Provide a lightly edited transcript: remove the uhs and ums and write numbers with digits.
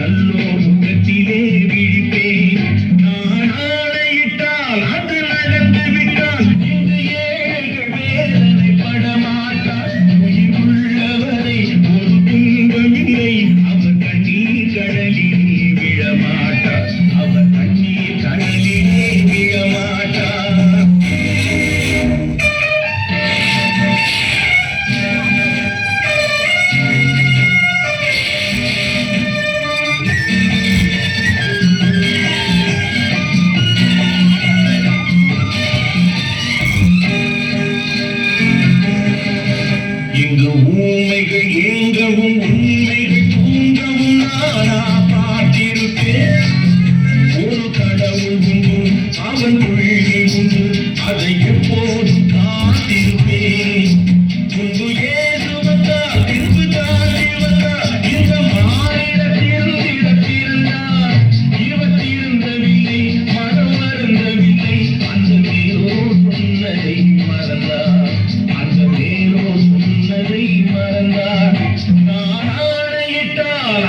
நல்லோ முகத்திலே விழிப்பேன். நான் ஆணையிட்டால் அது நடந்து விட்டால் இங்கு ஏழைகள் வேதனை படமாட்டார். உயிர் உள்ளவரை ஒரு துன்பமில்லை. அவர் கண்ணீர் கடலிலே விழமாட்டார். அவர் கண்ணீர் கடலிலே விழமாட்டார். இங்கு ஊமைகள் ஏங்கவும் உண்மைகள் தூங்கவும் நானா பார்த்திருப்பேன். ஒரு கடவுள் உண்டு, அவன் கொள்கை உண்டு, அதை எப்போதும் காத்திருப்பேன். முன்பு ஏசு வந்தார், பின்பு தாண்டி வந்தார், இந்த மாநிலத்தில் இடத்திருந்தார். இவர் திருந்தவில்லை, மனம் வருந்தவில்லை, அந்த மேலோ சொன்னதை மறந்தார். அந்த மேலோ சொன்னதை மறந்தார். நான் ஆணையிட்டால்